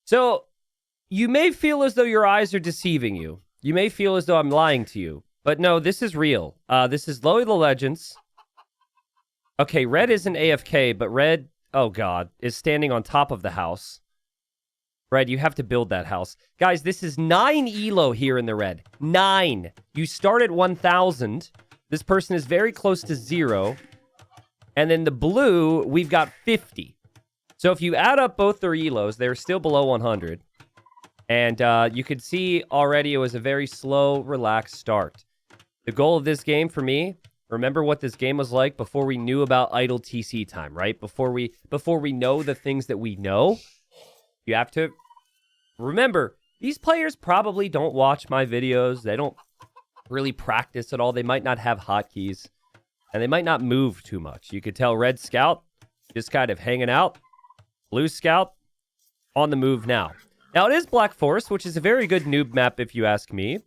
So you may feel as though your eyes are deceiving you. You may feel as though I'm lying to you. But no, this is real. This is Low the Legends. Okay, red isn't AFK, but red, oh god, is standing on top of the house. Red, you have to build that house. Guys, this is 9 elo here in the red. 9. You start at 1,000. This person is very close to 0. And then the blue, we've got 50. So if you add up both their elos, they're still below 100. And you could see already it was a very slow, relaxed start. The goal of this game for me, remember what this game was like before we knew about idle TC time, right? Before we know the things that we know. You have to remember, these players probably don't watch my videos. They don't really practice at all. They might not have hotkeys. And they might not move too much. You could tell Red Scout just kind of hanging out. Blue Scout on the move now. Now, it is Black Forest, which is a very good noob map if you ask me.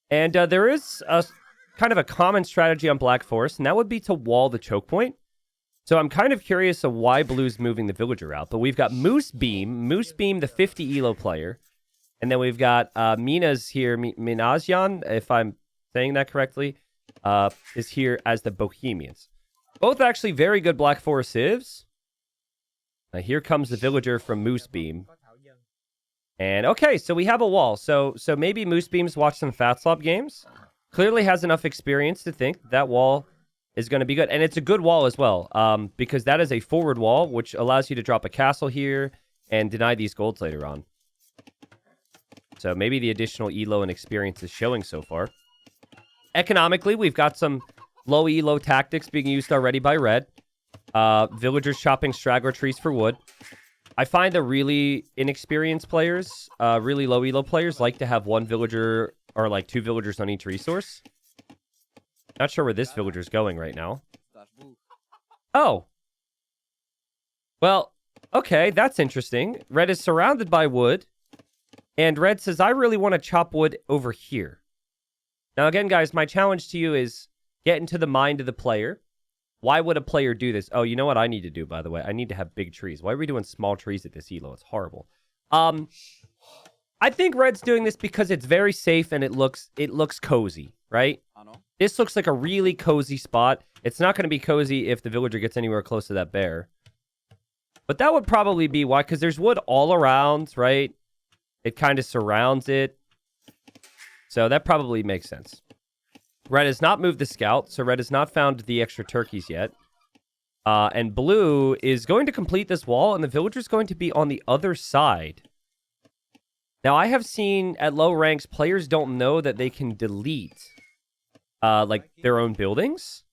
And there is a kind of a common strategy on Black Forest, and that would be to wall the choke point. So I'm kind of curious of why Blue's moving the villager out. But we've got Moose Beam, the 50 elo player. And then we've got Mina's here, Minazyan, if I'm saying that correctly, is here as the Bohemians. Both actually very good Black Forest civs. Here comes the villager from Moose Beam. And okay, so we have a wall. So maybe Moose Beam's watched some Fat Slop games. Clearly has enough experience to think that wall is going to be good. And it's a good wall as well, because that is a forward wall, which allows you to drop a castle here and deny these golds later on. So maybe the additional elo and experience is showing so far. Economically, we've got some low elo tactics being used already by red. Villagers chopping straggler trees for wood. I find the really inexperienced players, really low elo players, like to have one villager or like 2 villagers on each resource. Not sure where this villager's going right now. Oh. Well, okay, that's interesting. Red is surrounded by wood. And red says, I really want to chop wood over here. Now, again, guys, my challenge to you is get into the mind of the player. Why would a player do this? Oh, you know what I need to do, by the way? I need to have big trees. Why are we doing small trees at this elo? It's horrible. I think red's doing this because it's very safe and it looks cozy, right? This looks like a really cozy spot. It's not going to be cozy if the villager gets anywhere close to that bear. But that would probably be why, because there's wood all around, right? It kind of surrounds it. So that probably makes sense. Red has not moved the scout, so red has not found the extra turkeys yet. And blue is going to complete this wall, and the villager's going to be on the other side. Now, I have seen at low ranks, players don't know that they can delete like their own buildings.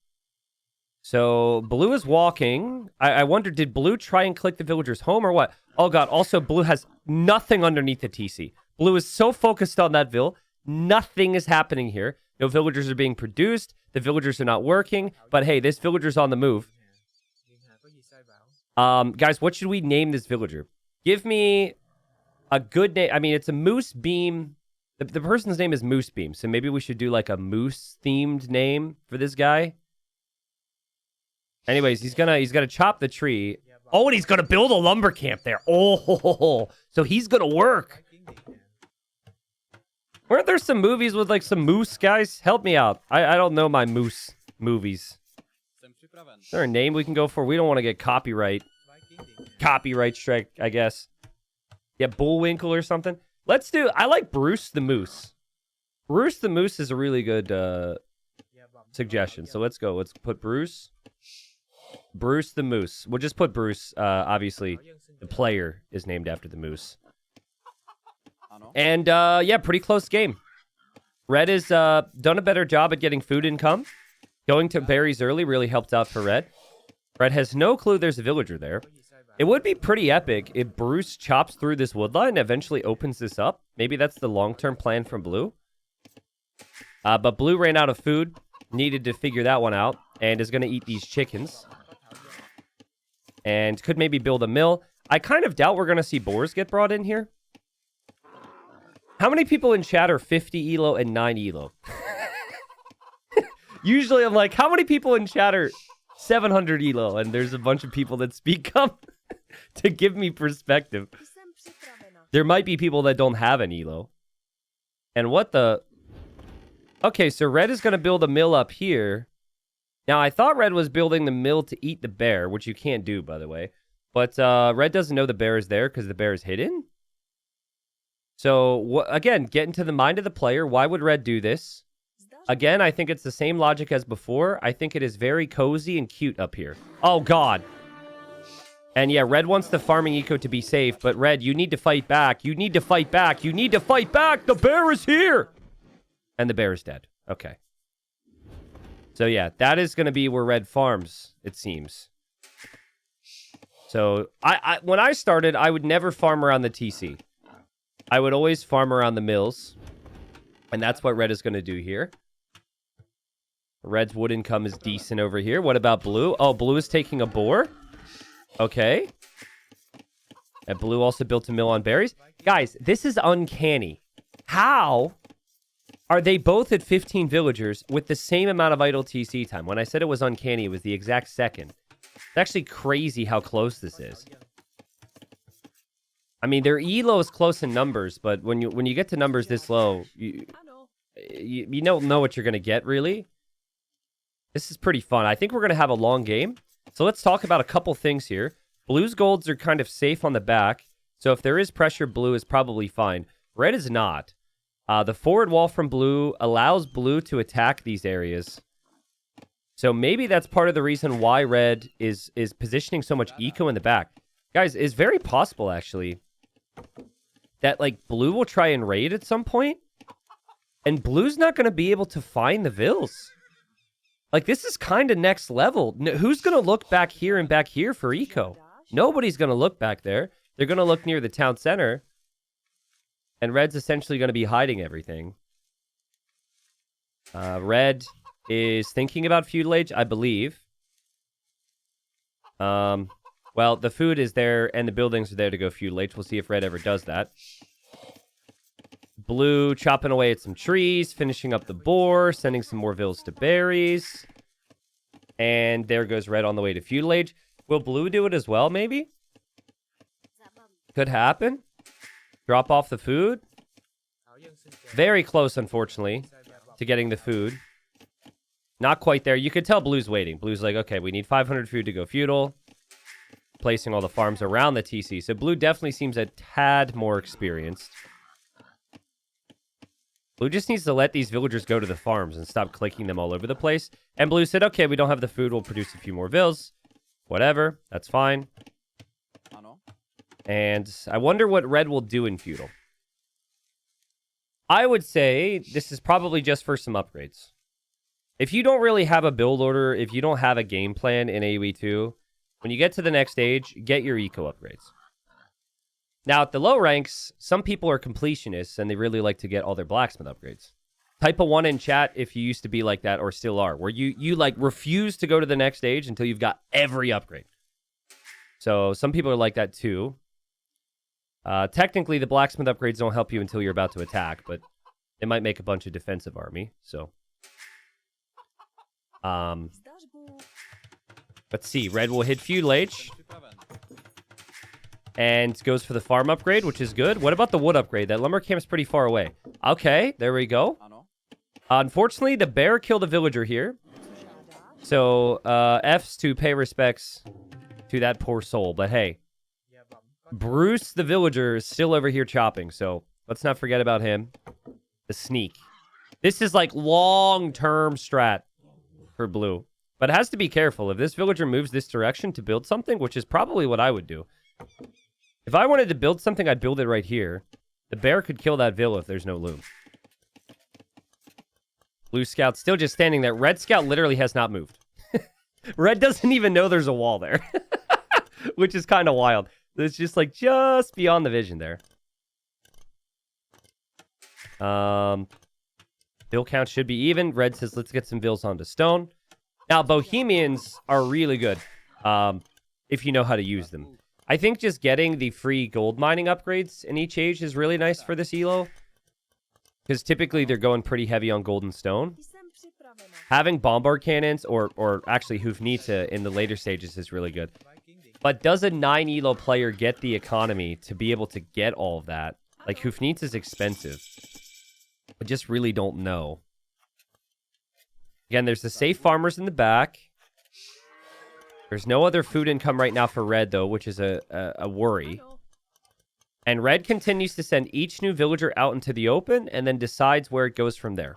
So blue is walking. I wonder, did blue try and click the villager's home or what? Oh god, also blue has nothing underneath the TC. Blue is so focused on that vill. Nothing is happening here. No villagers are being produced. The villagers are not working. But hey, this villager's on the move. Guys, what should we name this villager? Give me a good name. I mean, it's a Moose Beam. The person's name is Moose Beam. So maybe we should do like a moose-themed name for this guy. Anyways, he's gonna chop the tree. Oh, and he's gonna build a lumber camp there. Oh, so he's gonna work. Weren't there some movies with like some moose, guys? Help me out. I don't know my moose movies. Is there a name we can go for? We don't want to get copyright strike, I guess. Yeah, Bullwinkle or something. Let's do, I like Bruce the Moose. Bruce the Moose is a really good suggestion. So let's go. Let's put Bruce the Moose. We'll just put Bruce. Obviously, the player is named after the moose. And yeah, pretty close game. Red has done a better job at getting food income. Going to berries early really helped out for Red. Red has no clue there's a villager there. It would be pretty epic if Bruce chops through this wood line and eventually opens this up. Maybe that's the long-term plan from Blue. But Blue ran out of food, needed to figure that one out, and is going to eat these chickens. And could maybe build a mill. I kind of doubt we're going to see boars get brought in here. How many people in chat are 50 elo and 9 elo? Usually I'm like, how many people in chat are 700 elo? And there's a bunch of people that speak up to give me perspective. There might be people that don't have an elo. And what the... Okay, so red is going to build a mill up here. Now, I thought red was building the mill to eat the bear, which you can't do, by the way. But red doesn't know the bear is there because the bear is hidden. So, again, get into the mind of the player. Why would red do this? Again, I think it's the same logic as before. I think it is very cozy and cute up here. Oh, God. And yeah, red wants the farming eco to be safe, but red, you need to fight back. You need to fight back. You need to fight back. The bear is here. And the bear is dead. Okay. So yeah, that is going to be where red farms, it seems. So when I started, I would never farm around the TC. I would always farm around the mills. And that's what red is going to do here. Red's wood income is decent over here. What about blue? Oh, blue is taking a boar. Okay. And blue also built a mill on berries. Guys, this is uncanny. How are they both at 15 villagers with the same amount of idle TC time? When I said it was uncanny, it was the exact second. It's actually crazy how close this is. I mean, their elo is close in numbers, but when you get to numbers this low, you don't know what you're going to get, really. This is pretty fun. I think we're going to have a long game. So let's talk about a couple things here. Blue's golds are kind of safe on the back. So if there is pressure, blue is probably fine. Red is not. The forward wall from blue allows blue to attack these areas. So maybe that's part of the reason why red is positioning so much eco in the back. Guys, it's very possible, actually, that, like, blue will try and raid at some point, and blue's not going to be able to find the vills. Like, this is kind of next level. Who's going to look back here and back here for eco? Nobody's going to look back there. They're going to look near the town center. And red's essentially going to be hiding everything. Red is thinking about Feudal Age, I believe. Well, the food is there and the buildings are there to go Feudal Age. We'll see if red ever does that. Blue chopping away at some trees, finishing up the boar, sending some more vills to berries. And there goes red on the way to Feudal Age. Will blue do it as well, maybe? Could happen. Drop off the food. Very close, unfortunately, to getting the food. Not quite there. You could tell blue's waiting. Blue's like, okay, we need 500 food to go feudal. Placing all the farms around the TC. So blue definitely seems a tad more experienced. Blue just needs to let these villagers go to the farms and stop clicking them all over the place. And blue said, okay, we don't have the food. We'll produce a few more vills. Whatever. That's fine. And I wonder what red will do in feudal. I would say this is probably just for some upgrades. If you don't really have a build order, if you don't have a game plan in AoE 2, when you get to the next stage, get your eco upgrades. Now, at the low ranks, some people are completionists and they really like to get all their blacksmith upgrades. Type a 1 in chat if you used to be like that or still are, where you like refuse to go to the next stage until you've got every upgrade. So some people are like that too. Technically, the blacksmith upgrades don't help you until you're about to attack, but it might make a bunch of defensive army. So, let's see. Red will hit Feudal Age. And goes for the farm upgrade, which is good. What about the wood upgrade? That lumber camp's pretty far away. Okay, there we go. Unfortunately, the bear killed a villager here. So, F's to pay respects to that poor soul. But hey, Bruce the villager is still over here chopping. So, let's not forget about him. The sneak. This is like long-term strat for blue. But it has to be careful. If this villager moves this direction to build something, which is probably what I would do. If I wanted to build something, I'd build it right here. The bear could kill that villa if there's no loom. Blue scout still just standing there. Red scout literally has not moved. Red doesn't even know there's a wall there. Which is kind of wild. It's just like just beyond the vision there. Vill count should be even. Red says, let's get some vills onto stone. Now, Bohemians are really good if you know how to use them. I think just getting the free gold mining upgrades in each age is really nice for this elo. Because typically they're going pretty heavy on gold and stone. Having bombard cannons or actually Hoofnita in the later stages is really good. But does a 9 elo player get the economy to be able to get all of that? Like, Hufnitz is expensive. I just really don't know. Again, there's the safe farmers in the back. There's no other food income right now for red, though, which is a worry. And red continues to send each new villager out into the open and then decides where it goes from there.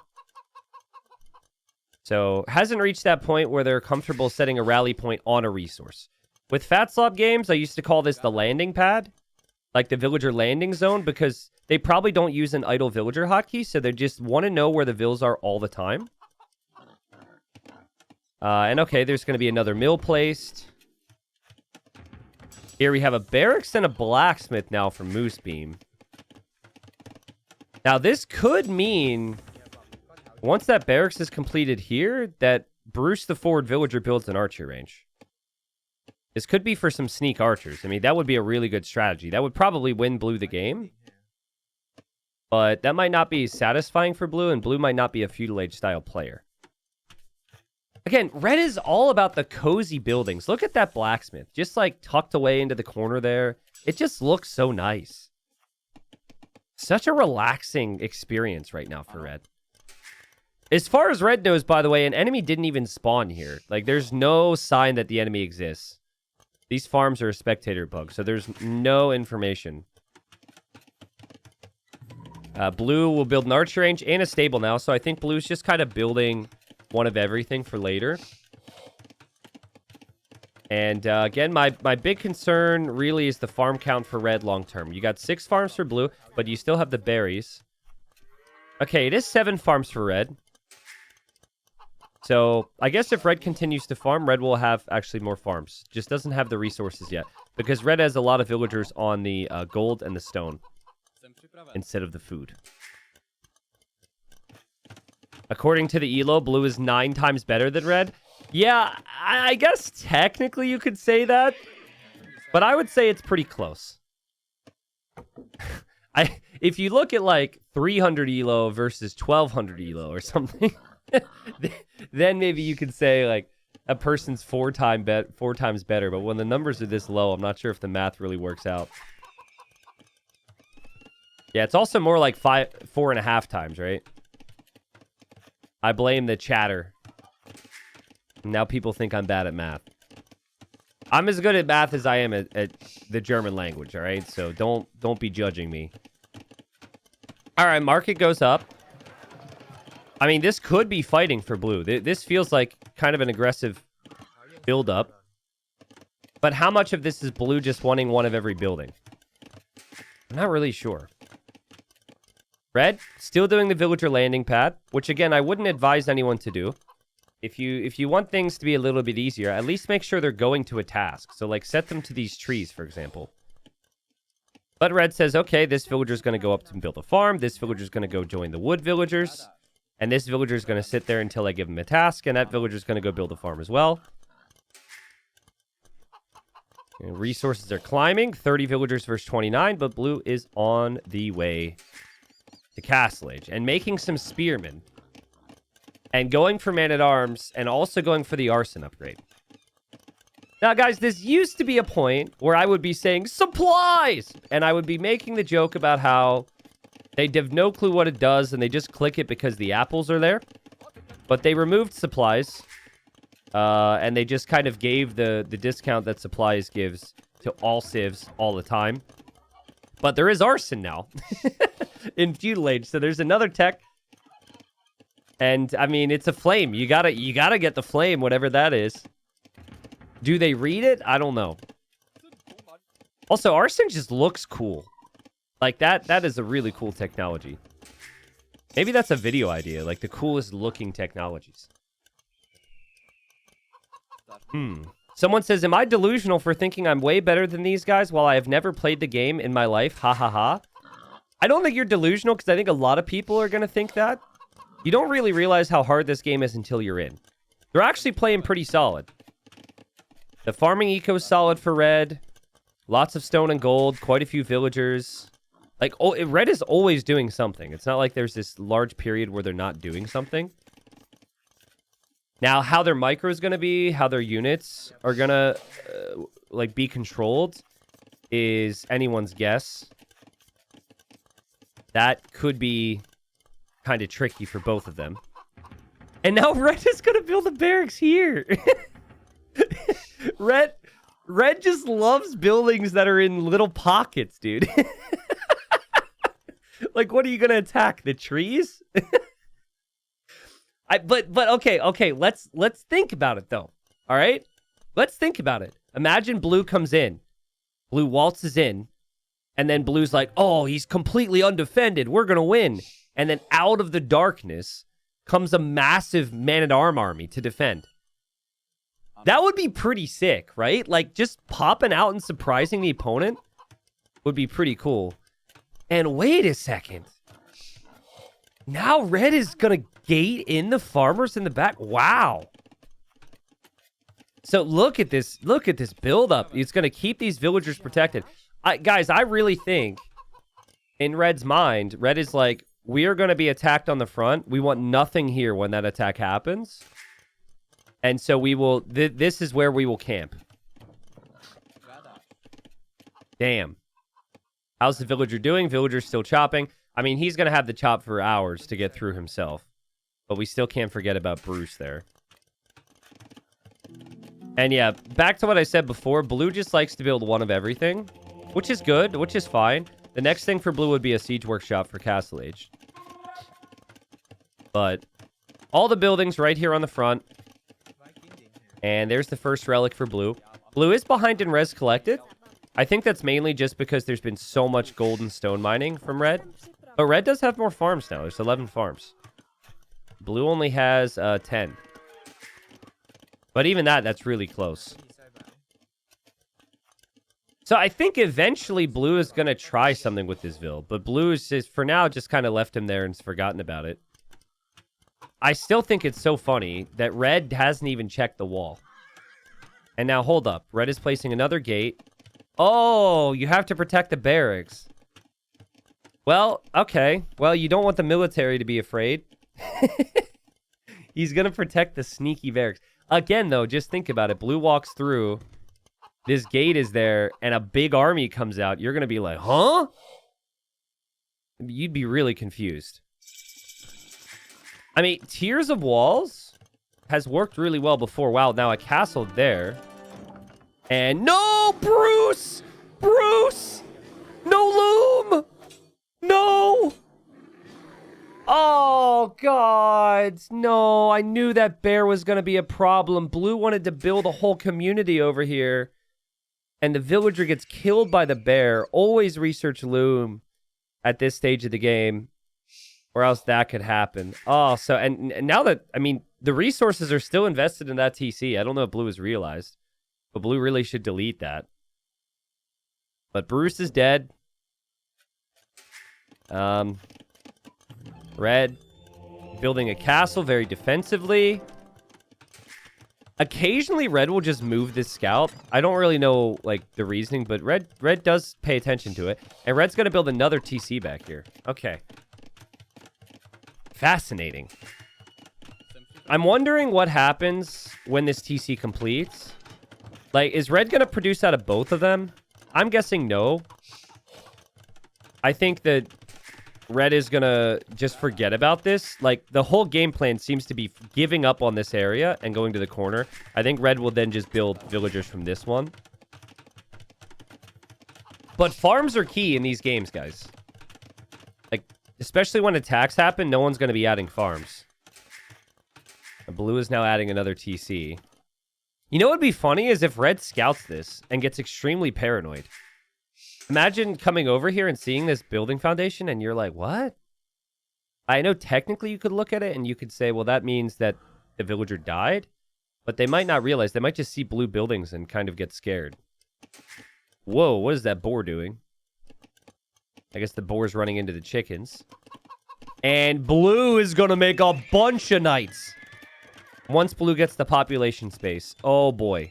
So, hasn't reached that point where they're comfortable setting a rally point on a resource. With Fat Slob games, I used to call this the landing pad. Like the villager landing zone, because they probably don't use an idle villager hotkey, so they just want to know where the vills are all the time. And okay, there's going to be another mill placed. Here we have a barracks and a blacksmith now for Moosebeam. Now, this could mean, once that barracks is completed here, that Bruce the Forward Villager builds an archer range. This could be for some sneak archers. I mean, that would be a really good strategy. That would probably win blue the game. But that might not be satisfying for blue, and blue might not be a Feudal Age style player. Again, red is all about the cozy buildings. Look at that blacksmith. Just like tucked away into the corner there. It just looks so nice. Such a relaxing experience right now for red. As far as red knows, by the way, an enemy didn't even spawn here. Like, there's no sign that the enemy exists. These farms are a spectator bug, so there's no information. Blue will build an archer range and a stable now, so I think blue's just kind of building one of everything for later. And again, my big concern really is the farm count for red long term. You got 6 farms for blue, but you still have the berries. Okay, it is 7 farms for red. So, I guess if red continues to farm, red will have actually more farms. Just doesn't have the resources yet. Because red has a lot of villagers on the gold and the stone instead of the food. According to the Elo, blue is 9 times better than red. Yeah, I guess technically you could say that. But I would say it's pretty close. If you look at like 300 Elo versus 1200 Elo or something... then maybe you could say like a person's 4 times better, but when the numbers are this low, I'm not sure if the math really works out. Yeah, it's also more like 4.5 times, right? I blame the chatter. Now people think I'm bad at math. I'm as good at math as I am at the German language, all right? So don't be judging me. All right, market goes up. I mean, this could be fighting for blue. This feels like kind of an aggressive build-up. But how much of this is blue just wanting one of every building? I'm not really sure. Red, still doing the villager landing pad, which, again, I wouldn't advise anyone to do. If you want things to be a little bit easier, at least make sure they're going to a task. So, like, set them to these trees, for example. But red says, okay, this villager's going to go up to build a farm. This villager's going to go join the wood villagers. And this villager is going to sit there until I give him a task, and that villager is going to go build a farm as well. And resources are climbing. 30 villagers versus 29, but blue is on the way to Castle Age. And making some spearmen. And going for man-at-arms, and also going for the arson upgrade. Now, guys, this used to be a point where I would be saying, supplies! And I would be making the joke about how... they have no clue what it does, and they just click it because the apples are there. But they removed supplies, and they just kind of gave the discount that supplies gives to all civs all the time. But there is arson now in Feudal Age, so there's another tech. And, I mean, it's a flame. You gotta get the flame, whatever that is. Do they read it? I don't know. Also, arson just looks cool. Like, that is a really cool technology. Maybe that's a video idea, like the coolest looking technologies. Someone says, am I delusional for thinking I'm way better than these guys while I have never played the game in my life? Ha ha ha. I don't think you're delusional, because I think a lot of people are going to think that. You don't really realize how hard this game is until you're in. They're actually playing pretty solid. The farming eco is solid for red. Lots of stone and gold, quite a few villagers. Like, red is always doing something. It's not like there's this large period where they're not doing something. Now, how their micro is going to be, how their units are going to like be controlled is anyone's guess. That could be kind of tricky for both of them. And now Red is going to build a barracks here. Red just loves buildings that are in little pockets, dude. Like, what are you going to attack? The trees? But okay. Let's think about it, though. All right? Let's think about it. Imagine Blue comes in. Blue waltzes in. And then Blue's like, oh, he's completely undefended. We're going to win. And then out of the darkness comes a massive man-at-arm army to defend. That would be pretty sick, right? Like, just popping out and surprising the opponent would be pretty cool. And wait a second. Now Red is going to gate in the farmers in the back. Wow. So look at this. Look at this buildup. It's going to keep these villagers protected. Guys, I really think in Red's mind, Red is like, we are going to be attacked on the front. We want nothing here when that attack happens. And so we will... this is where we will camp. Damn. How's the villager doing? Villager's still chopping. I mean, he's going to have the chop for hours to get through himself. But we still can't forget about Bruce there. And yeah, back to what I said before. Blue just likes to build one of everything. Which is good, which is fine. The next thing for Blue would be a siege workshop for Castle Age. But all the buildings right here on the front. And there's the first relic for Blue. Blue is behind in res collected. I think that's mainly just because there's been so much gold and stone mining from Red. But Red does have more farms now. There's 11 farms. Blue only has 10. But even that's really close. So I think eventually Blue is going to try something with this Ville. But Blue is just, for now, just kind of left him there and has forgotten about it. I still think it's so funny that Red hasn't even checked the wall. And now, hold up. Red is placing another gate. Oh, you have to protect the barracks. Well, okay. Well, you don't want the military to be afraid. He's going to protect the sneaky barracks. Again, though, just think about it. Blue walks through. This gate is there, and a big army comes out. You're going to be like, huh? You'd be really confused. I mean, Tiers of Walls has worked really well before. Wow, now a castle there. And no, Bruce! Bruce! No loom! No! Oh, God. No, I knew that bear was going to be a problem. Blue wanted to build a whole community over here. And the villager gets killed by the bear. Always research loom at this stage of the game. Or else that could happen. Oh, so, and now that, I mean, the resources are still invested in that TC. I don't know if Blue has realized. But Blue really should delete that. But Bruce is dead. Red building a castle very defensively. Occasionally, Red will just move this scout. I don't really know, like, the reasoning, but Red does pay attention to it. And Red's going to build another TC back here. Okay. Fascinating. I'm wondering what happens when this TC completes. Like, is Red going to produce out of both of them? I'm guessing no. I think that Red is going to just forget about this. Like, the whole game plan seems to be giving up on this area and going to the corner. I think Red will then just build villagers from this one. But farms are key in these games, guys. Like, especially when attacks happen, no one's going to be adding farms. And Blue is now adding another TC. You know what would be funny is if Red scouts this and gets extremely paranoid. Imagine coming over here and seeing this building foundation and you're like, what? I know technically you could look at it and you could say, well, that means that the villager died. But they might not realize. They might just see blue buildings and kind of get scared. Whoa, what is that boar doing? I guess the boar's running into the chickens. And Blue is going to make a bunch of knights. Once Blue gets the population space. Oh, boy.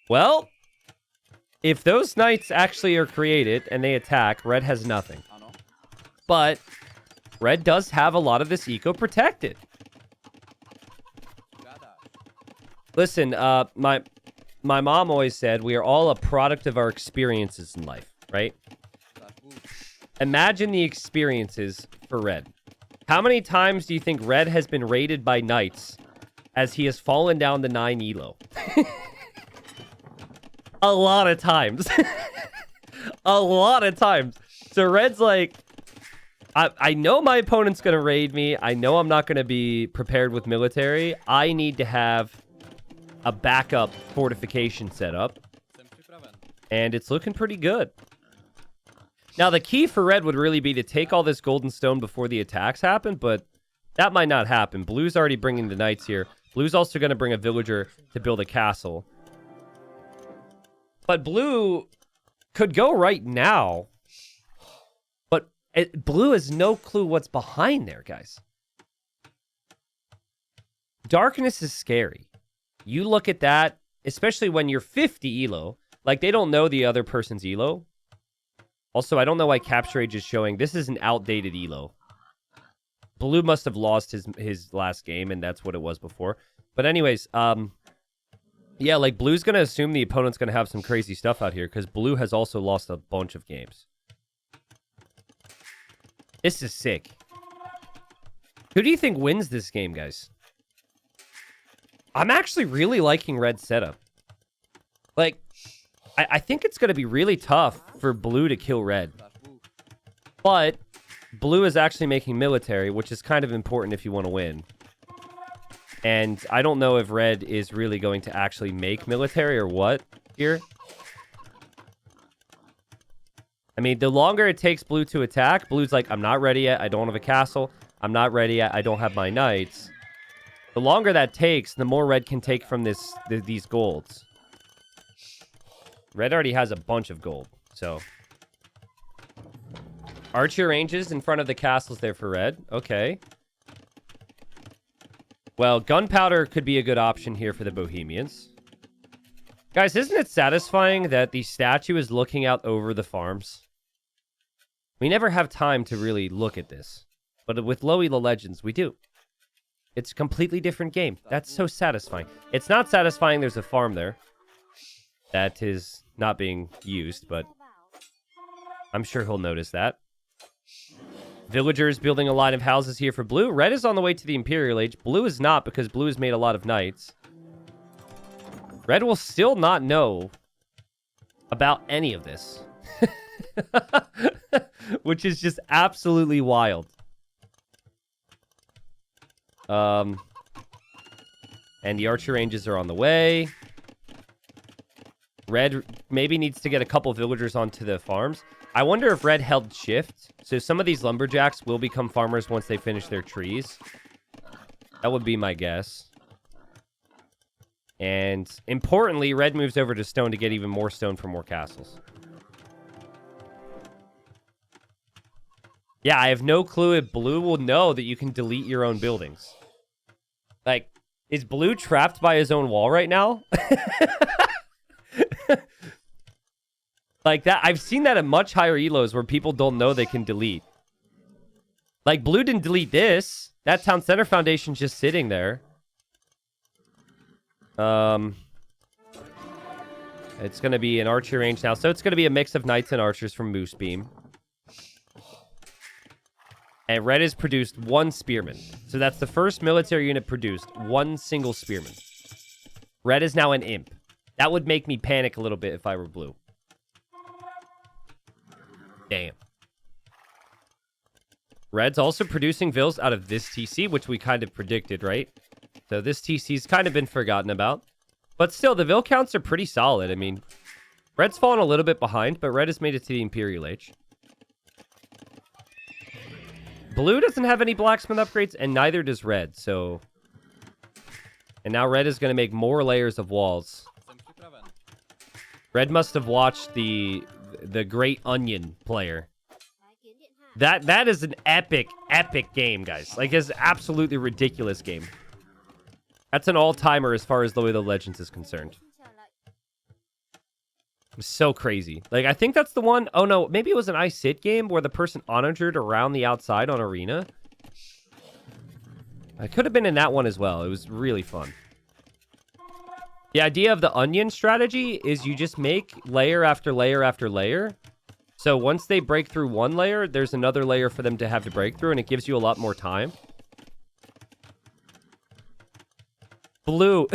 Well, if those knights actually are created and they attack, Red has nothing. But Red does have a lot of this eco protected. Listen, my mom always said we are all a product of our experiences in life, right? Imagine the experiences for Red. How many times do you think Red has been raided by knights as he has fallen down to 9 elo? A lot of times. A lot of times. So Red's like, I know my opponent's going to raid me. I know I'm not going to be prepared with military. I need to have a backup fortification set up. And it's looking pretty good. Now, the key for Red would really be to take all this golden stone before the attacks happen, but that might not happen. Blue's already bringing the knights here. Blue's also going to bring a villager to build a castle. But Blue could go right now. But Blue has no clue what's behind there, guys. Darkness is scary. You look at that, especially when you're 50 elo. Like, they don't know the other person's elo. Also, I don't know why Capture Age is showing. This is an outdated elo. Blue must have lost his last game, and that's what it was before. But anyways, yeah, like, Blue's going to assume the opponent's going to have some crazy stuff out here, because Blue has also lost a bunch of games. This is sick. Who do you think wins this game, guys? I'm actually really liking Red's setup. Like, I think it's going to be really tough for Blue to kill Red. But Blue is actually making military, which is kind of important if you want to win. And I don't know if Red is really going to actually make military or what here. I mean, the longer it takes Blue to attack, Blue's like, I'm not ready yet. I don't have a castle. I'm not ready yet. I don't have my knights. The longer that takes, the more Red can take from these golds. Red already has a bunch of gold, so. Archer ranges in front of the castles there for Red. Okay. Well, gunpowder could be a good option here for the Bohemians. Guys, isn't it satisfying that the statue is looking out over the farms? We never have time to really look at this. But with Low Elo Legends, we do. It's a completely different game. That's so satisfying. It's not satisfying there's a farm there. That is not being used, but I'm sure he'll notice that. Villagers building a line of houses here for Blue. Red is on the way to the Imperial Age. Blue is not, because Blue has made a lot of knights. Red will still not know about any of this. Which is just absolutely wild. And the archer ranges are on the way. Red maybe needs to get a couple villagers onto the farms. I wonder if Red held shift. So some of these lumberjacks will become farmers once they finish their trees. That would be my guess. And importantly, Red moves over to stone to get even more stone for more castles. Yeah, I have no clue if Blue will know that you can delete your own buildings. Like, is Blue trapped by his own wall right now? Like that, I've seen that at much higher elos where people don't know they can delete. Like, Blue didn't delete this. That town center foundation's just sitting there. It's going to be an archer range now. So it's going to be a mix of knights and archers from Moosebeam. And Red has produced one spearman. So that's the first military unit produced. One single spearman. Red is now an imp. That would make me panic a little bit if I were Blue. Damn. Red's also producing vills out of this TC, which we kind of predicted, right? So this TC's kind of been forgotten about. But still, the vill counts are pretty solid. I mean, Red's fallen a little bit behind, but Red has made it to the Imperial Age. Blue doesn't have any blacksmith upgrades, and neither does Red, so... And now Red is going to make more layers of walls. Red must have watched the Great Onion player. That is an epic game, guys. Like, it's an absolutely ridiculous game. That's an all-timer as far as Low Elo Legends is concerned. It's so crazy. Like, I think that's the one... Oh, no. Maybe it was an iSit game where the person honored around the outside on Arena. I could have been in that one as well. It was really fun. The idea of the onion strategy is you just make layer after layer after layer. So once they break through one layer, there's another layer for them to have to break through, and it gives you a lot more time. Blue.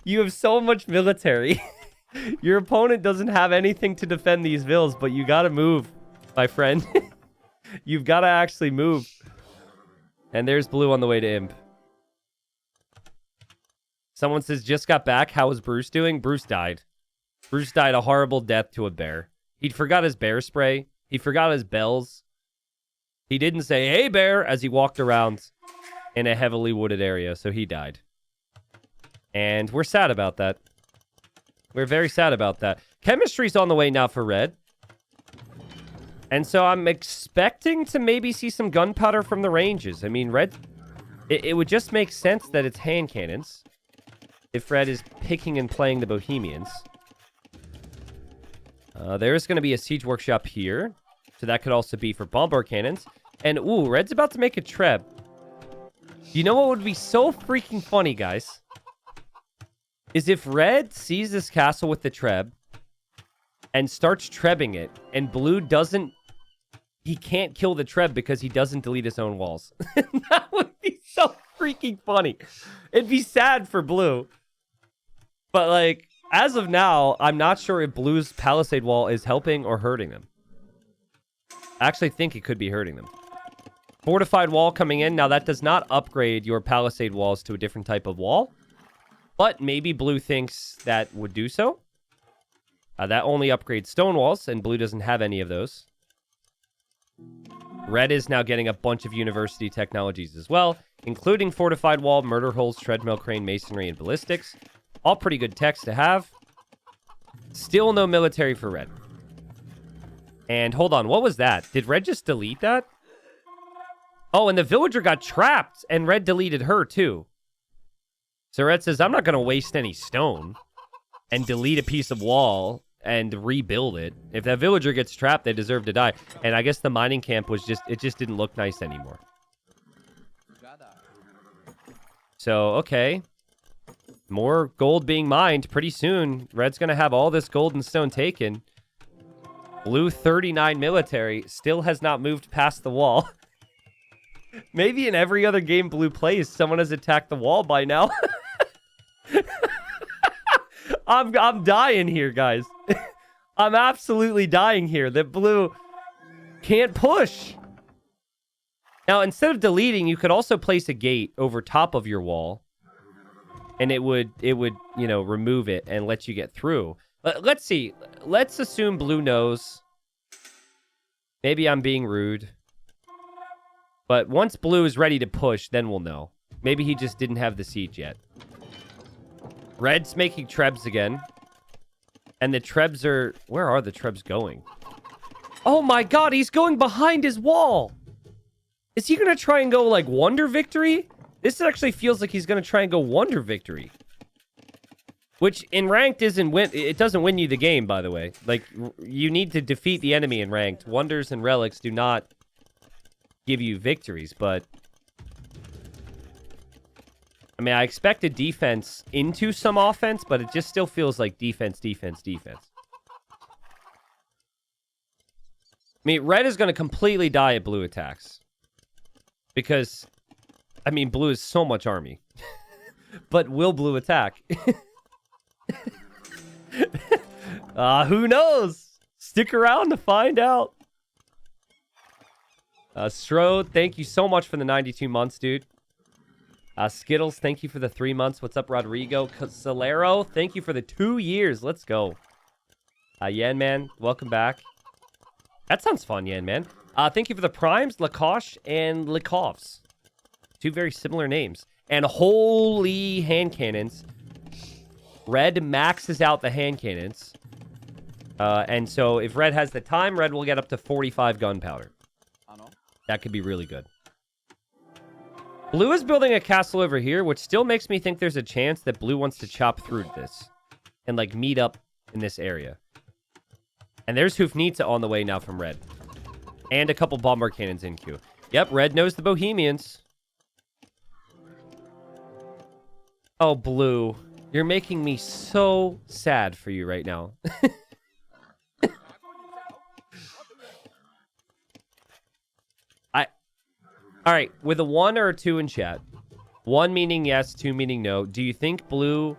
You have so much military. Your opponent doesn't have anything to defend these villas, but you gotta move, my friend. You've gotta actually move. And there's Blue on the way to Imp. Someone says, just got back. How is Bruce doing? Bruce died. Bruce died a horrible death to a bear. He forgot his bear spray. He forgot his bells. He didn't say, hey, bear, as he walked around in a heavily wooded area, so he died. And we're sad about that. We're very sad about that. Chemistry's on the way now for red. And so I'm expecting to maybe see some gunpowder from the ranges. I mean, red... It would just make sense that it's hand cannons if red is picking and playing the Bohemians. There's going to be a siege workshop here. So that could also be for bombard cannons. And, ooh, red's about to make a treb. You know what would be so freaking funny, guys? Is if red sees this castle with the treb and starts trebbing it, and blue doesn't... He can't kill the treb because he doesn't delete his own walls. That would be so freaking funny. It'd be sad for blue. But, like, as of now, I'm not sure if blue's palisade wall is helping or hurting them. I actually think it could be hurting them. Fortified wall coming in. Now, that does not upgrade your palisade walls to a different type of wall. But maybe blue thinks that would do so. That only upgrades stone walls, and blue doesn't have any of those. Red is now getting a bunch of university technologies as well, including fortified wall, murder holes, treadmill crane, masonry, and ballistics. All pretty good techs to have. Still no military for red. And hold on, what was that? Did red just delete that? Oh, and the villager got trapped, and red deleted her too. So red says, I'm not going to waste any stone and delete a piece of wall and rebuild it. If that villager gets trapped, they deserve to die. And I guess the mining camp was just, it just didn't look nice anymore. So, okay. More gold being mined pretty soon. Red's going to have all this gold and stone taken. Blue 39 military still has not moved past the wall. Maybe in every other game blue plays, someone has attacked the wall by now. I'm dying here, guys. I'm absolutely dying here that blue can't push. Now, instead of deleting, you could also place a gate over top of your wall. And it would, you know, remove it and let you get through. Let's see. Let's assume blue knows. Maybe I'm being rude. But once blue is ready to push, then we'll know. Maybe he just didn't have the siege yet. Red's making trebs again. And the trebs are... Where are the trebs going? Oh my god, he's going behind his wall! Is he going to try and go, like, Wonder Victory? This actually feels like he's going to try and go Wonder Victory. Which, in Ranked, it doesn't win you the game, by the way. Like, you need to defeat the enemy in Ranked. Wonders and Relics do not give you victories, but... I mean, I expected defense into some offense, but it just still feels like defense, defense, defense. I mean, red is going to completely die at blue attacks. Because, I mean, blue is so much army. But will blue attack? Who knows? Stick around to find out. Strode, thank you so much for the 92 months, dude. Skittles, thank you for the 3 months. What's up, Rodrigo? Solero, thank you for the 2 years. Let's go. Yan Man, welcome back. That sounds fun, Yan Man. Thank you for the primes, Lakosh and Likovs. 2 very similar names. And holy hand cannons. Red maxes out the hand cannons. And so if red has the time, red will get up to 45 gunpowder. That could be really good. Blue is building a castle over here, which still makes me think there's a chance that blue wants to chop through this. And, like, meet up in this area. And there's Hufnitsa on the way now from red. And a couple bombard cannons in queue. Yep, red knows the Bohemians. Oh, blue. You're making me so sad for you right now. All right, with a 1 or a 2 in chat. 1 meaning yes, 2 meaning no. Do you think blue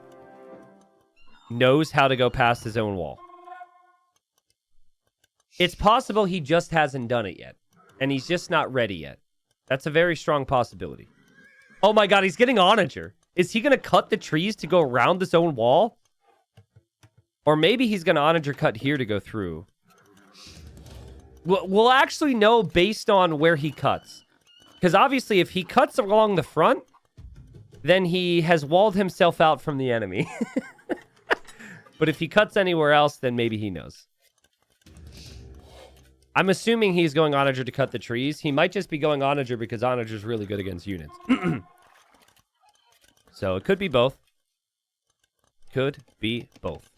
knows how to go past his own wall? It's possible he just hasn't done it yet. And he's just not ready yet. That's a very strong possibility. Oh my god, he's getting onager. Is he going to cut the trees to go around his own wall? Or maybe he's going to onager cut here to go through. We'll actually know based on where he cuts. Because obviously if he cuts along the front, then he has walled himself out from the enemy. But if he cuts anywhere else, then maybe he knows. I'm assuming he's going onager to cut the trees. He might just be going onager because onager is really good against units. So it could be both. Could be both.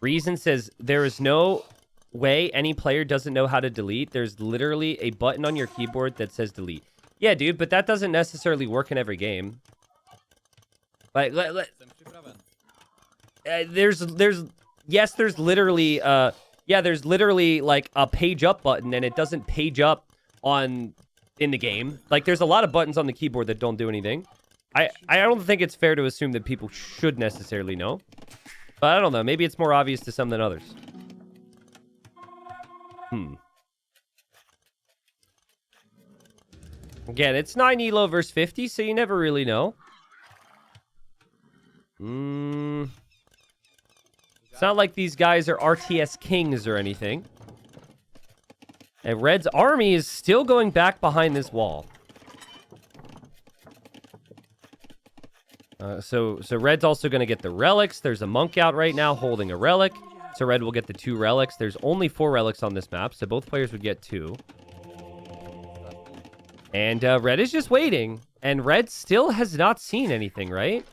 Reason says, there is no way any player doesn't know how to delete. There's literally a button on your keyboard that says delete. Yeah, dude, but that doesn't necessarily work in every game. Like, there's literally, there's literally like a page up button, and it doesn't page up in the game. Like, there's a lot of buttons on the keyboard that don't do anything. I don't think it's fair to assume that people should necessarily know. But I don't know. Maybe it's more obvious to some than others. Again, it's 9 Elo versus 50, so you never really know. It's not like these guys are RTS kings or anything. And Red's army is still going back behind this wall. So Red's also going to get the relics. There's a monk out right now holding a relic. So Red will get the 2 relics. There's only 4 relics on this map, so both players would get 2. And Red is just waiting. And Red still has not seen anything, right?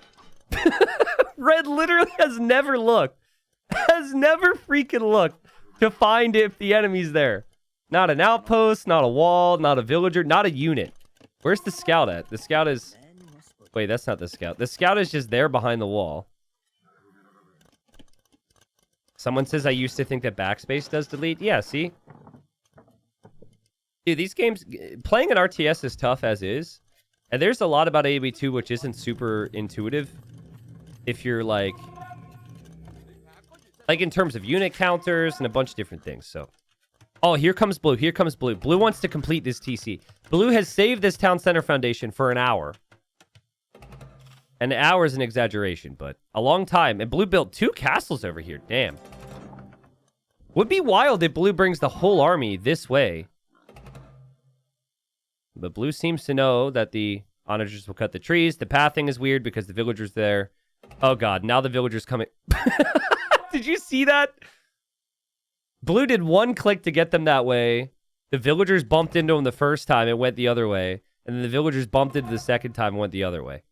Red literally has never looked. Has never freaking looked to find if the enemy's there. Not an outpost, not a wall, not a villager, not a unit. Where's the scout at? The scout is... Wait, that's not the scout. The scout is just there behind the wall. Someone says I used to think that backspace does delete. Yeah, see? Dude, these games... Playing an RTS is tough as is. And there's a lot about AOB2 which isn't super intuitive. If you're like... Like in terms of unit counters and a bunch of different things, so... Oh, here comes Blue. Here comes Blue. Blue wants to complete this TC. Blue has saved this town center foundation for an hour. An hour is an exaggeration, but a long time. And Blue built 2 castles over here. Damn. Would be wild if Blue brings the whole army this way. But Blue seems to know that the onagers will cut the trees. The pathing is weird because the villagers there. Oh god, now the villagers coming. Did you see that? Blue did 1 click to get them that way. The villagers bumped into him the first time. It went the other way. And then the villagers bumped into the second time and went the other way.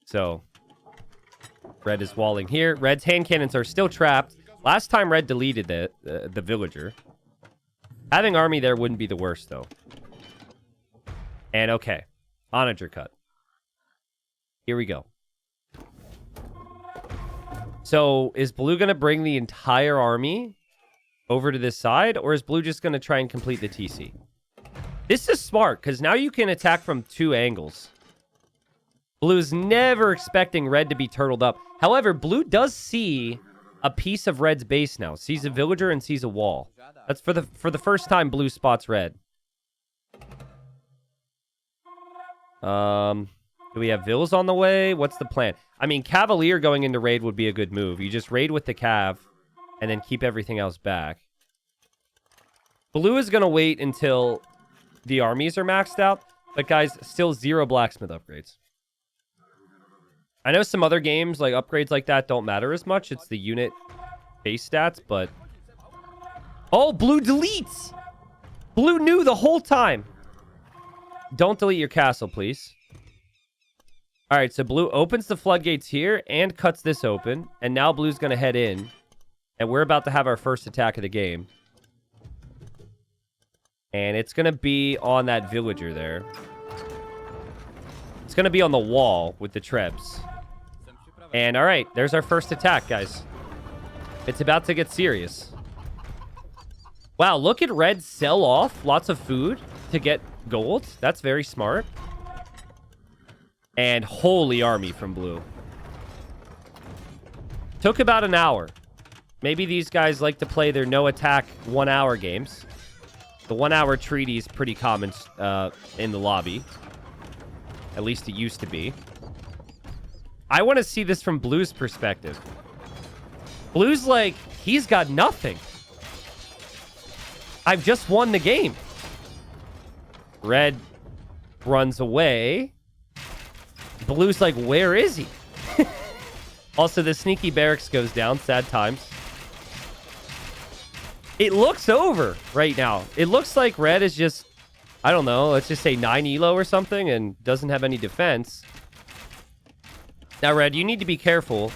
So, Red is walling here. Red's hand cannons are still trapped. Last time Red deleted the villager. Having army there wouldn't be the worst, though. And okay. Onager cut. Here we go. So, is Blue going to bring the entire army over to this side? Or is Blue just going to try and complete the TC? This is smart, because now you can attack from 2 angles. Blue is never expecting Red to be turtled up. However, Blue does see a piece of Red's base now. Sees a villager and sees a wall. That's for the first time Blue spots Red. Do we have vills on the way? What's the plan? I mean, Cavalier going into raid would be a good move. You just raid with the Cav and then keep everything else back. Blue is going to wait until the armies are maxed out. But guys, still 0 blacksmith upgrades. I know some other games, like upgrades like that, don't matter as much. It's the unit base stats, but... Oh, Blue deletes! Blue knew the whole time. Don't delete your castle, please. All right, so Blue opens the floodgates here and cuts this open. And now Blue's going to head in. And we're about to have our first attack of the game. And it's going to be on that villager there. It's going to be on the wall with the Trebs. And all right, there's our first attack, guys. It's about to get serious. Wow, look at red sell off lots of food to get gold. That's very smart. And holy army from blue. Took about an hour. Maybe these guys like to play their no attack 1 hour games. The 1 hour treaty is pretty common in the lobby. At least it used to be. I want to see this from Blue's perspective. Blue's like, he's got nothing. I've just won the game. Red runs away. Blue's like, where is he? Also, the sneaky barracks goes down. Sad times. It looks over right now. It looks like red is just, I don't know, let's just say 9 elo or something and doesn't have any defense. Now, red, you need to be careful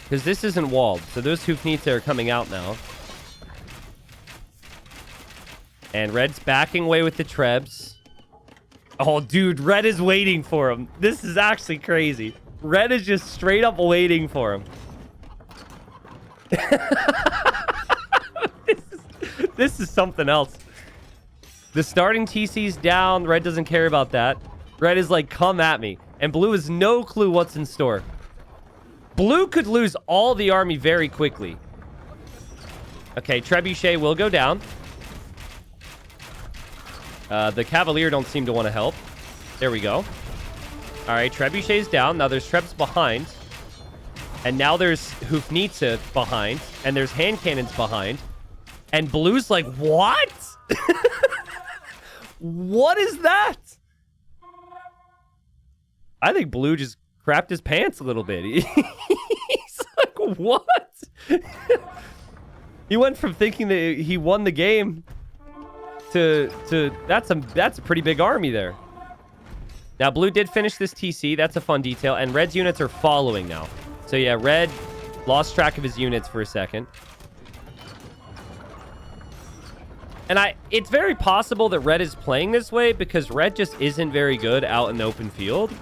because this isn't walled. So those Hoofnita are coming out now. And red's backing away with the Trebs. Oh, dude, red is waiting for him. This is actually crazy. Red is just straight up waiting for him. This is something else. The starting TC's down. Red doesn't care about that. Red is like, come at me. And blue has no clue what's in store. Blue could lose all the army very quickly. Okay, Trebuchet will go down. The Cavalier don't seem to want to help. There we go. All right, Trebuchet's down. Now there's Trebs behind. And now there's Hoofnita behind. And there's hand cannons behind. And blue's like, what? What is that? I think blue just crapped his pants a little bit. He's like, what? He went from thinking that he won the game to that's a pretty big army there. Now, blue did finish this TC. That's a fun detail. And red's units are following now. So, yeah, red lost track of his units for a second. And it's very possible that red is playing this way because red just isn't very good out in the open field.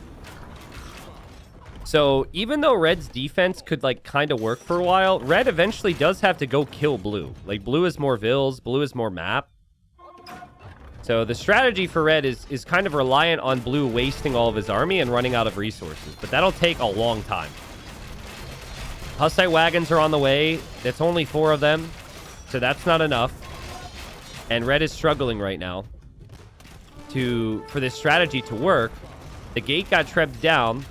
So, even though red's defense could, like, kind of work for a while, red eventually does have to go kill blue. Like, blue is more vills. Blue is more map. So the strategy for red is kind of reliant on blue wasting all of his army and running out of resources. But that'll take a long time. Hussite wagons are on the way. It's only 4 of them. So that's not enough. And red is struggling right now for this strategy to work. The gate got trebbed down.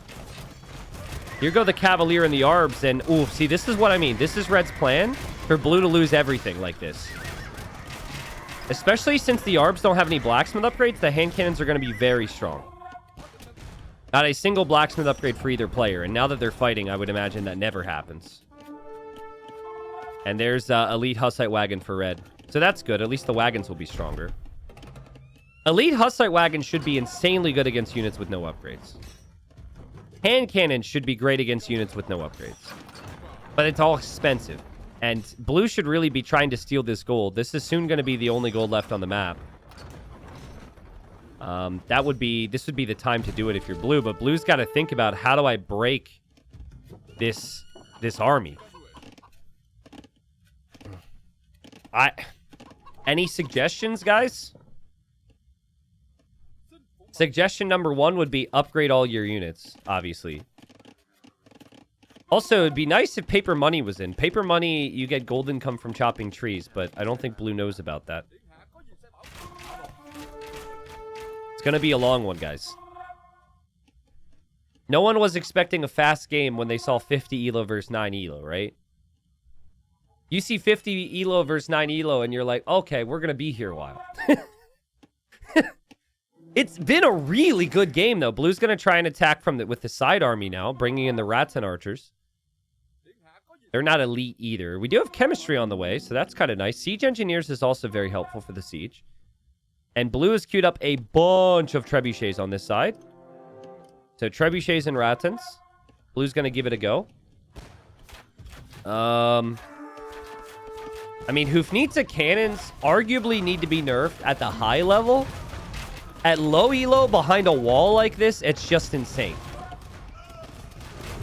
Here go the Cavalier and the Arbs. And, ooh, see, this is what I mean. This is red's plan for blue to lose everything like this. Especially since the Arbs don't have any blacksmith upgrades, the hand cannons are going to be very strong. Not a single blacksmith upgrade for either player. And now that they're fighting, I would imagine that never happens. And there's Elite Hussite Wagon for red. So that's good. At least the wagons will be stronger. Elite Hussite Wagon should be insanely good against units with no upgrades. Hand cannons should be great against units with no upgrades. But it's all expensive. And blue should really be trying to steal this gold. This is soon going to be the only gold left on the map. This would be the time to do it if you're blue. But blue's got to think about, how do I break this army? Any suggestions, guys? Suggestion number 1 would be upgrade all your units, obviously. Also, it'd be nice if paper money was in. Paper money, you get gold income from chopping trees, but I don't think blue knows about that. It's going to be a long one, guys. No one was expecting a fast game when they saw 50 elo versus 9 elo, right? You see 50 elo versus 9 elo, and you're like, okay, we're going to be here a while. It's been a really good game, though. Blue's going to try and attack with the side army now, bringing in the rats and archers. They're not elite either. We do have chemistry on the way, so that's kind of nice. Siege engineers is also very helpful for the siege. And blue has queued up a bunch of trebuchets on this side. So trebuchets and ratans. Blue's going to give it a go. I mean, Hoofnita cannons arguably need to be nerfed at the high level. At low elo behind a wall like this, it's just insane.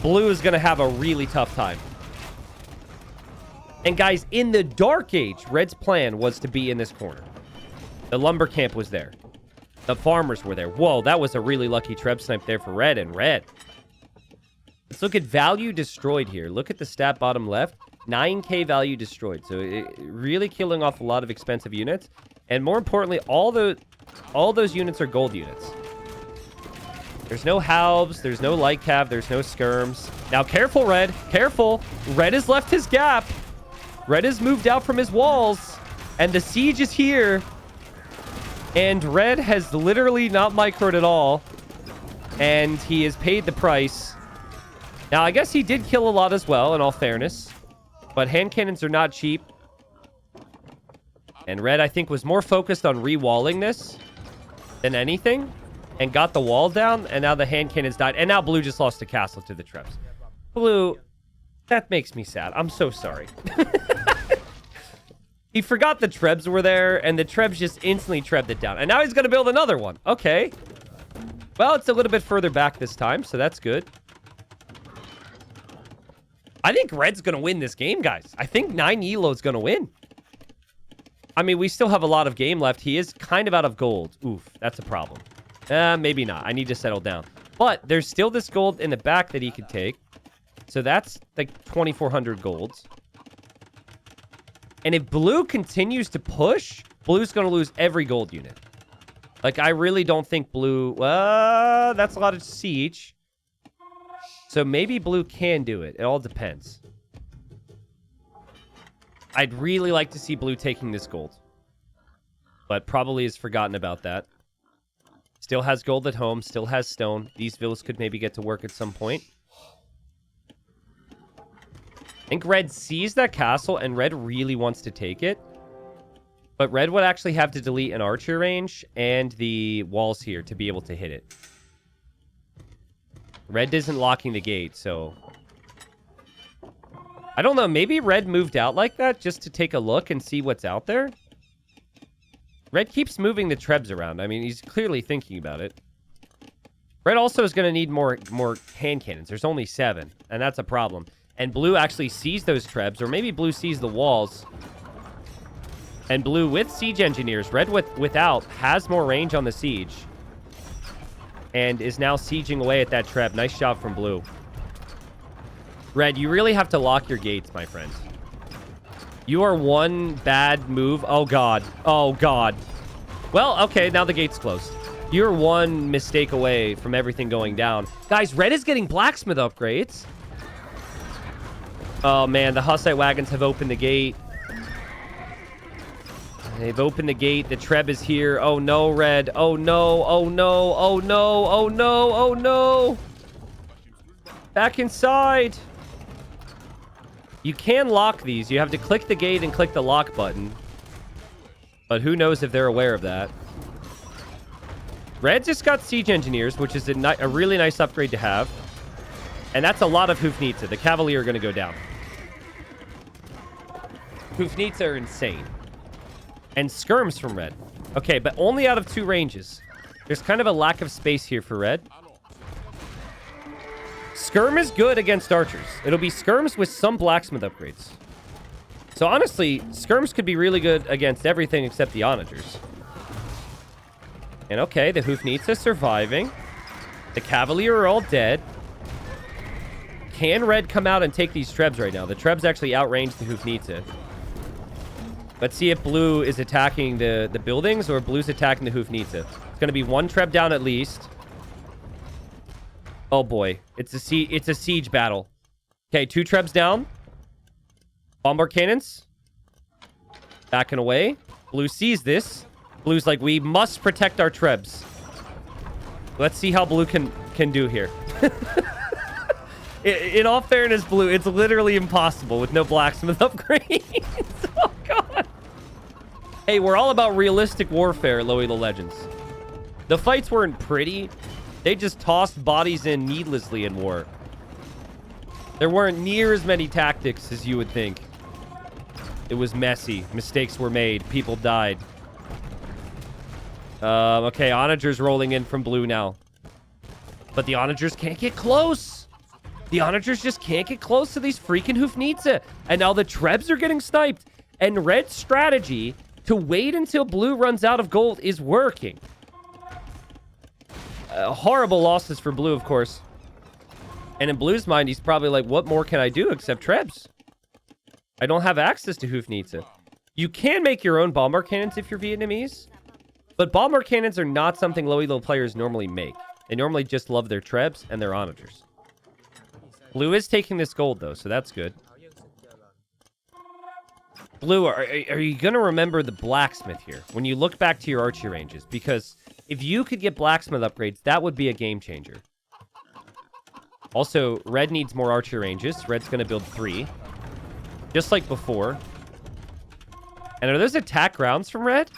Blue is going to have a really tough time. And guys, in the Dark Age, Red's plan was to be in this corner. The lumber camp was there. The farmers were there. Whoa, that was a really lucky treb snipe there for Red and Red. Let's look at value destroyed here. Look at the stat bottom left. 9k value destroyed. So really killing off a lot of expensive units. And more importantly, all those units are gold units. There's no halbs. There's no light cav. There's no skirms. Now, careful, Red. Careful. Red has left his gap. Red has moved out from his walls. And the siege is here. And Red has literally not microed at all. And he has paid the price. Now, I guess he did kill a lot as well, in all fairness. But hand cannons are not cheap. And Red, I think, was more focused on re-walling this than anything. And got the wall down. And now the hand cannons died. And now Blue just lost the castle to the Trebs. Blue, that makes me sad. I'm so sorry. He forgot the Trebs were there. And the Trebs just instantly trebbed it down. And now he's going to build another one. Okay. Well, it's a little bit further back this time. So that's good. I think Red's going to win this game, guys. I think 9 Elo's going to win. I mean, we still have a lot of game left. He is kind of out of gold. Oof, that's a problem. Maybe not. I need to settle down. But there's still this gold in the back that he could take. So that's like 2,400 golds. And if Blue continues to push, Blue's going to lose every gold unit. Like, I really don't think Blue... that's a lot of siege. So maybe Blue can do it. It all depends. I'd really like to see Blue taking this gold. But probably has forgotten about that. Still has gold at home. Still has stone. These villas could maybe get to work at some point. I think Red sees that castle and Red really wants to take it. But Red would actually have to delete an archer range and the walls here to be able to hit it. Red isn't locking the gate, so... I don't know. Maybe Red moved out like that just to take a look and see what's out there. Red keeps moving the Trebs around. I mean, he's clearly thinking about it. Red also is going to need more hand cannons. There's only 7, and that's a problem. And Blue actually sees those Trebs, or maybe Blue sees the walls. And Blue with siege engineers, Red without, has more range on the siege. And is now sieging away at that Treb. Nice job from Blue. Red, you really have to lock your gates, my friend. You are one bad move. Oh, God. Oh, God. Well, okay, now the gate's closed. You're one mistake away from everything going down. Guys, Red is getting blacksmith upgrades. Oh, man, the Hussite wagons have opened the gate. They've opened the gate. The Treb is here. Oh, no, Red. Oh, no. Oh, no. Oh, no. Oh, no. Oh, no. Back inside. You can lock these. You have to click the gate and click the lock button. But who knows if they're aware of that. Red just got siege engineers, which is a really nice upgrade to have. And that's a lot of Hoofnitsa. The Cavalier are going to go down. Hoofnitsa are insane. And skirms from Red. Okay, but only out of 2 ranges. There's kind of a lack of space here for Red. Skirm is good against archers. It'll be skirms with some blacksmith upgrades. So honestly, skirms could be really good against everything except the onagers. And okay, the Hoofnitsa surviving. The Cavalier are all dead. Can Red come out and take these Trebs right now? The Trebs actually outrange the Hoofnitsa. Let's see if Blue is attacking the buildings or Blue's attacking the Hoofnitsa. It's going to be 1 Treb down at least. Oh boy, it's a siege battle. Okay, 2 Trebs down. Bombard cannons. Backing away. Blue sees this. Blue's like, we must protect our Trebs. Let's see how Blue can do here. In all fairness, Blue, it's literally impossible with no blacksmith upgrades. Oh, God. Hey, we're all about realistic warfare, Low Elo Legends. The fights weren't pretty. They just tossed bodies in needlessly in war. There weren't near as many tactics as you would think. It was messy. Mistakes were made. People died. Okay, onagers rolling in from blue now. But the onagers can't get close. The onagers just can't get close to these freaking Hoofnitsa. And now the Trebs are getting sniped. And red's strategy to wait until blue runs out of gold is working. Horrible losses for blue, of course. And in blue's mind, he's probably like, what more can I do except Trebs? I don't have access to Hoofnitsa. You can make your own bomber cannons if you're Vietnamese. But bomber cannons are not something low elo players normally make. They normally just love their Trebs and their onagers. Blue is taking this gold, though, so that's good. Blue, are you going to remember the blacksmith here when you look back to your archery ranges? Because if you could get blacksmith upgrades, that would be a game changer. Also, red needs more archery ranges. Red's going to build 3. Just like before. And are those attack rounds from red?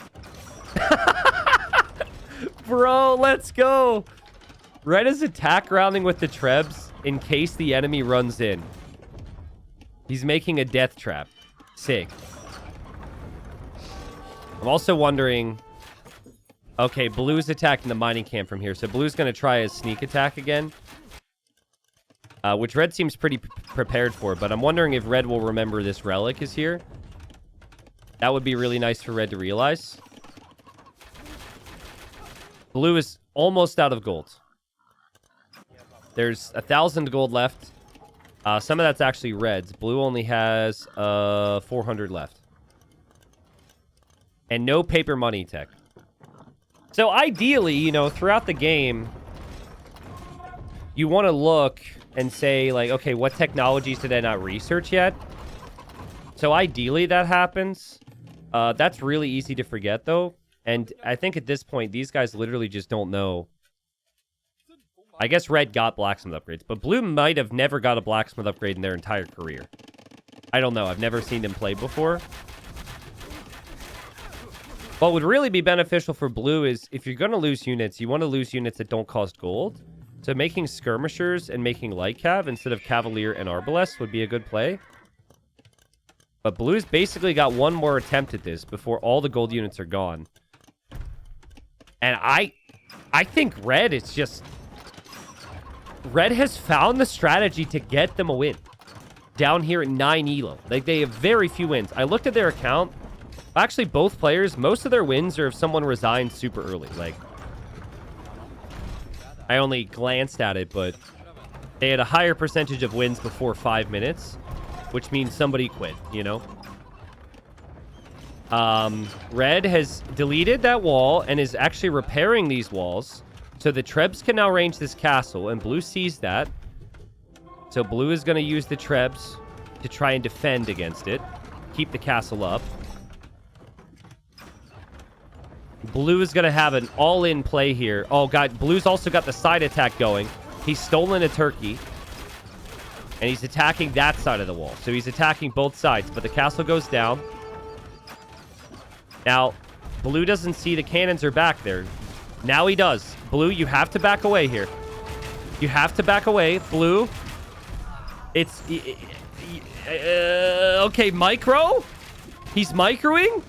Bro, let's go. Red is attack rounding with the Trebs in case the enemy runs in. He's making a death trap. Sick. I'm also wondering... Okay, blue's attacking the mining camp from here. So blue's going to try his sneak attack again. Which red seems pretty prepared for. But I'm wondering if red will remember this relic is here. That would be really nice for red to realize. Blue is almost out of gold. There's 1,000 gold left. Some of that's actually red's. Blue only has 400 left. And no paper money tech. So ideally, you know, throughout the game, you want to look and say, like, okay, what technologies did I not research yet? So ideally that happens. That's really easy to forget, though. And I think at this point, these guys literally just don't know. I guess red got blacksmith upgrades, but blue might have never got a blacksmith upgrade in their entire career. I don't know. I've never seen them play before. What would really be beneficial for blue is if you're going to lose units, you want to lose units that don't cost gold. So making skirmishers and making light cav instead of cavalier and arbalest would be a good play. But blue's basically got one more attempt at this before all the gold units are gone. And I think red is just... Red has found the strategy to get them a win. Down here at 9 elo. Like, they have very few wins. I looked at their account. Actually, both players, most of their wins are if someone resigns super early. Like, I only glanced at it, but they had a higher percentage of wins before 5 minutes, which means somebody quit, you know? Red has deleted that wall and is actually repairing these walls. So the Trebs can now range this castle, and blue sees that. So blue is going to use the Trebs to try and defend against it. Keep the castle up. Blue is going to have an all-in play here. Oh, God. Blue's also got the side attack going. He's stolen a turkey. And he's attacking that side of the wall. So he's attacking both sides. But the castle goes down. Now, blue doesn't see the cannons are back there. Now he does. Blue, you have to back away here. You have to back away. Blue. It's... okay, micro? He's microing?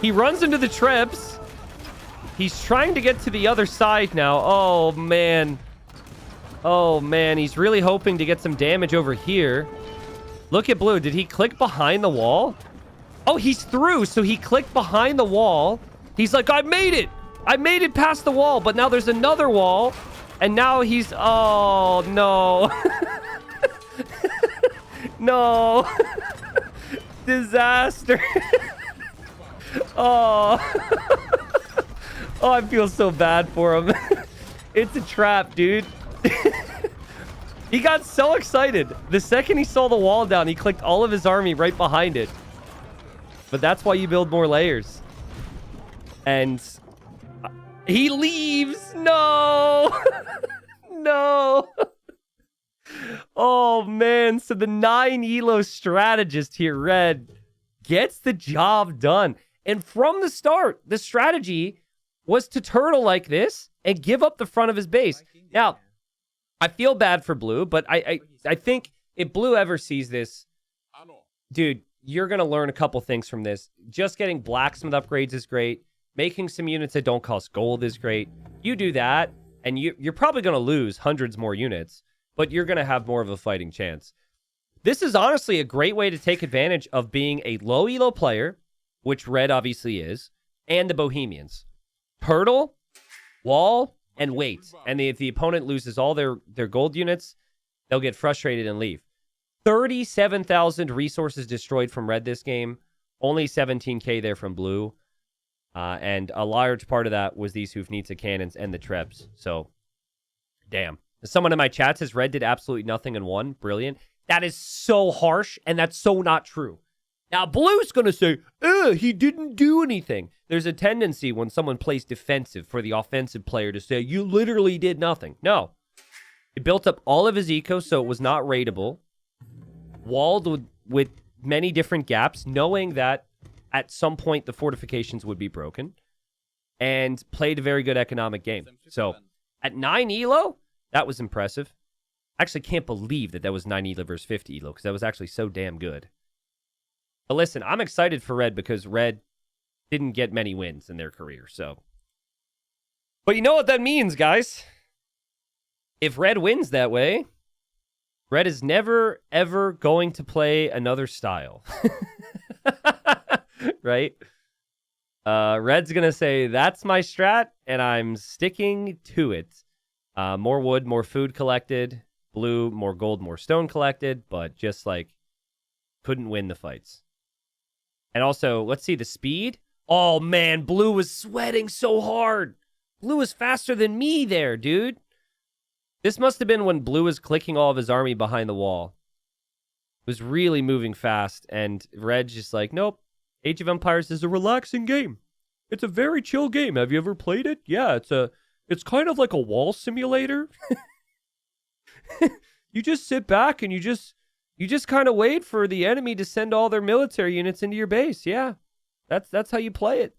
He runs into the Trebs. He's trying to get to the other side now. Oh, man. Oh, man. He's really hoping to get some damage over here. Look at blue. Did he click behind the wall? Oh, he's through. So he clicked behind the wall. He's like, I made it. I made it past the wall, but now there's another wall. And now he's... Oh, no. No. Disaster. Oh. Oh, I feel so bad for him. It's a trap, dude. He got so excited. The second he saw the wall down, he clicked all of his army right behind it. But that's why you build more layers. And... he leaves. No. No. Oh, man. So the 9 elo strategist here, red, gets the job done. And from the start, the strategy was to turtle like this and give up the front of his base. Now, I feel bad for blue, but I think if blue ever sees this, dude, you're going to learn a couple things from this. Just getting blacksmith upgrades is great. Making some units that don't cost gold is great. You do that, and you're probably going to lose hundreds more units, but you're going to have more of a fighting chance. This is honestly a great way to take advantage of being a low elo player, which red obviously is, and the Bohemians. Hurdle, wall, and wait. And if the opponent loses all their gold units, they'll get frustrated and leave. 37,000 resources destroyed from red this game. Only 17k there from blue. And a large part of that was these Hufnitsa cannons and the Trebs. So, damn. Someone in my chat says red did absolutely nothing and won. Brilliant. That is so harsh, and that's so not true. Now, blue's going to say, he didn't do anything. There's a tendency when someone plays defensive for the offensive player to say, you literally did nothing. No. He built up all of his eco, so it was not raidable. Walled with many different gaps, knowing that at some point the fortifications would be broken. And played a very good economic game. So, at 9 elo, that was impressive. I actually can't believe that was 9 elo versus 50 elo, because that was actually so damn good. But listen, I'm excited for red because red didn't get many wins in their career, so. But you know what that means, guys? If red wins that way, red is never, ever going to play another style. Right? Red's going to say, that's my strat, and I'm sticking to it. More wood, more food collected. Blue, more gold, more stone collected, but just like couldn't win the fights. And also, let's see the speed. Oh, man, blue was sweating so hard. Blue was faster than me there, dude. This must have been when blue was clicking all of his army behind the wall. It was really moving fast, and red's just like, nope. Age of Empires is a relaxing game. It's a very chill game. Have you ever played it? Yeah, it's kind of like a wall simulator. You just sit back and you just kind of wait for the enemy to send all their military units into your base. Yeah, that's how you play it.